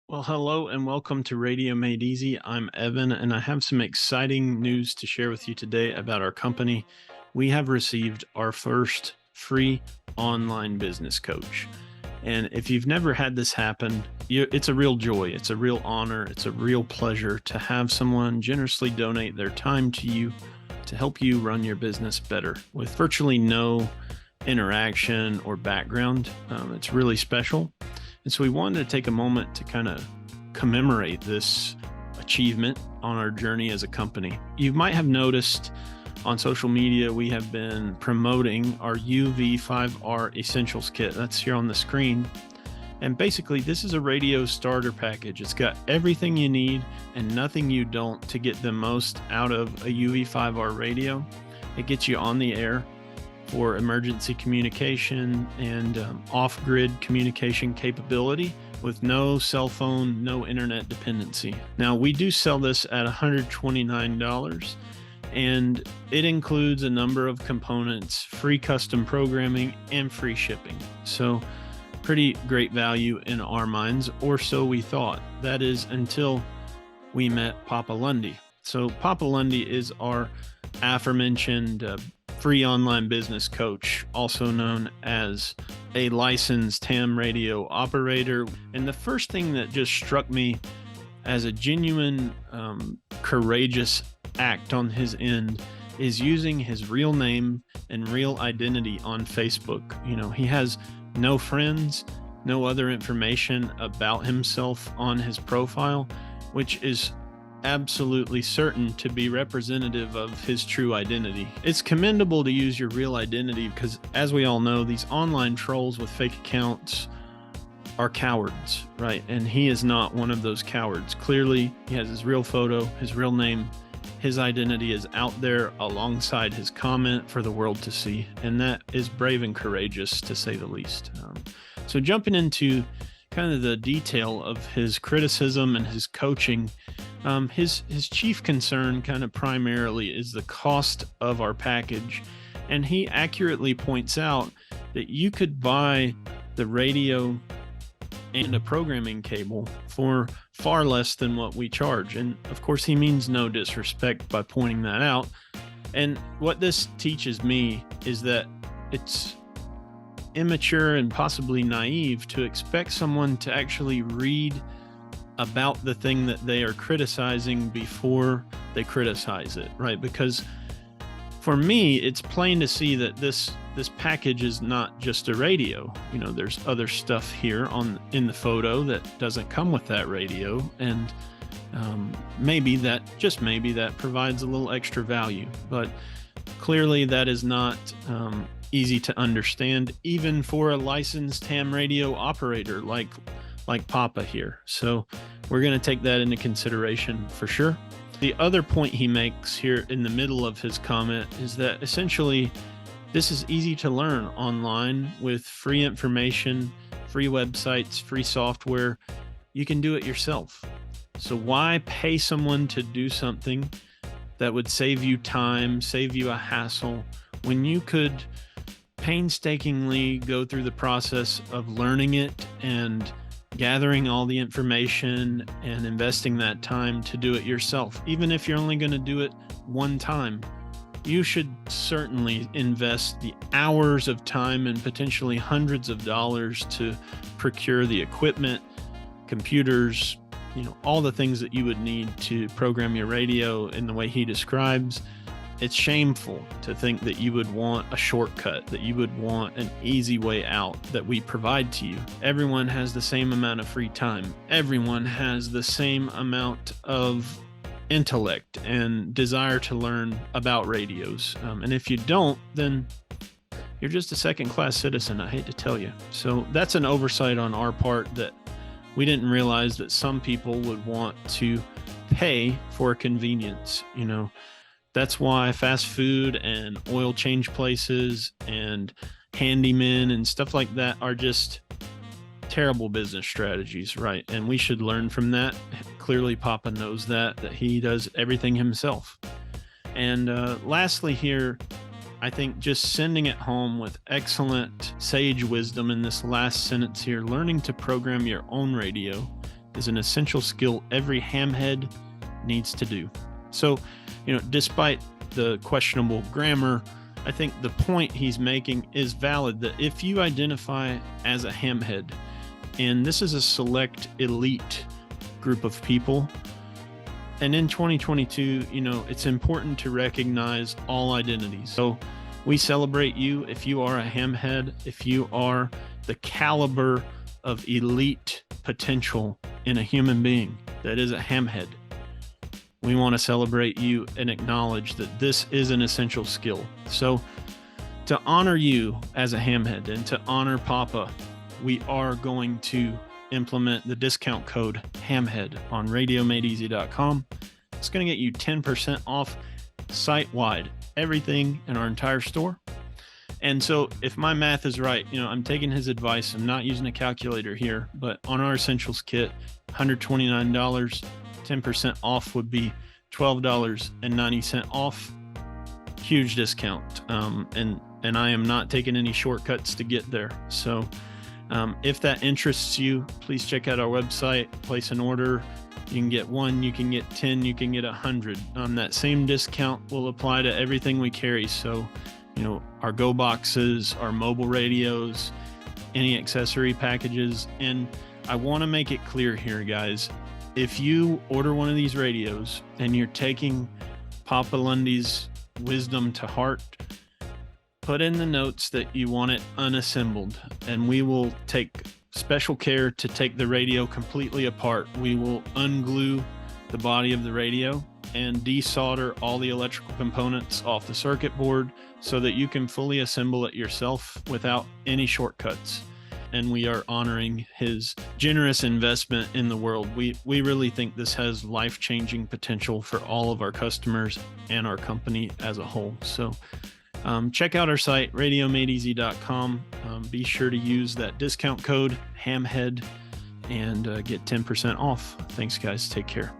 Well, hello and welcome to Radio Made Easy. I'm Evan, and I have some exciting news to share with you today about our company. We have received our first free online business coach. And if you've never had this happen, it's a real joy. It's a real honor. It's a real pleasure to have someone generously donate their time to you to help you run your business better with virtually no interaction or background. It's really special. And so we wanted to take a moment to kind of commemorate this achievement on our journey as a company. You might have noticed on social media, we have been promoting our UV5R Essentials Kit. That's here on the screen. And basically, this is a radio starter package. It's got everything you need and nothing you don't to get the most out of a UV5R radio. It gets you on the air for emergency communication and off-grid communication capability with no cell phone, no internet dependency. Now, we do sell this at $129, and it includes a number of components, free custom programming, and free shipping. So pretty great value in our minds, or so we thought. That is until we met Papa Lundy. So Papa Lundy is our aforementioned free online business coach, also known as a licensed ham radio operator. And the first thing that just struck me as a genuine, courageous act on his end is using his real name and real identity on Facebook. You know, he has no friends, no other information about himself on his profile, which is absolutely certain to be representative of his true identity. It's commendable to use your real identity because, as we all know, these online trolls with fake accounts are cowards, right? And he is not one of those cowards. Clearly, he has his real photo, his real name, his identity is out there alongside his comment for the world to see. And that is brave and courageous, to say the least. So jumping into kind of the detail of his criticism and his coaching, his chief concern kind of primarily is the cost of our package. And he accurately points out that you could buy the radio and a programming cable for far less than what we charge. And of course, he means no disrespect by pointing that out. And what this teaches me is that it's immature and possibly naive to expect someone to actually read about the thing that they are criticizing before they criticize it, right? Because for me, it's plain to see that this package is not just a radio. You know, there's other stuff here in the photo that doesn't come with that radio, and maybe that provides a little extra value. But clearly, that is not easy to understand, even for a licensed ham radio operator like Papa here. So we're going to take that into consideration for sure. The other point he makes here in the middle of his comment is that essentially this is easy to learn online with free information, free websites, free software. You can do it yourself. So why pay someone to do something that would save you time, save you a hassle, when you could painstakingly go through the process of learning it and gathering all the information and investing that time to do it yourself? Even if you're only going to do it one time, you should certainly invest the hours of time and potentially hundreds of dollars to procure the equipment, computers, you know, all the things that you would need to program your radio in the way he describes. It's shameful to think that you would want a shortcut, that you would want an easy way out that we provide to you. Everyone has the same amount of free time. Everyone has the same amount of intellect and desire to learn about radios. And if you don't, then you're just a second-class citizen, I hate to tell you. So that's an oversight on our part, that we didn't realize that some people would want to pay for convenience, you know. That's why fast food and oil change places and handymen and stuff like that are just terrible business strategies, right? And we should learn from that. Clearly, Papa knows that he does everything himself. And lastly here, I think just sending it home with excellent sage wisdom in this last sentence here, learning to program your own radio is an essential skill every hamhead needs to do. So, despite the questionable grammar, I think the point he's making is valid, that if you identify as a hamhead, and this is a select elite group of people, and in 2022, it's important to recognize all identities. So we celebrate you if you are a hamhead, if you are the caliber of elite potential in a human being that is a hamhead. We want to celebrate you and acknowledge that this is an essential skill. So to honor you as a hamhead and to honor Papa, we are going to implement the discount code HAMHEAD on radiomadeeasy.com. It's going to get you 10% off site-wide, everything in our entire store. And so if my math is right, I'm taking his advice. I'm not using a calculator here, but on our essentials kit, $129, 10% off would be $12.90 off. Huge discount. And I am not taking any shortcuts to get there. So if that interests you, please check out our website, place an order. You can get 1, you can get 10, you can get 100. That same discount will apply to everything we carry. So, our Go boxes, our mobile radios, any accessory packages. And I want to make it clear here, guys, if you order one of these radios and you're taking Papa Lundy's wisdom to heart, put in the notes that you want it unassembled, and we will take special care to take the radio completely apart. We will unglue the body of the radio and desolder all the electrical components off the circuit board so that you can fully assemble it yourself without any shortcuts. And we are honoring his generous investment in the world. We really think this has life-changing potential for all of our customers and our company as a whole. So check out our site, radiomadeeasy.com. Be sure to use that discount code HAMHEAD and get 10% off. Thanks, guys. Take care.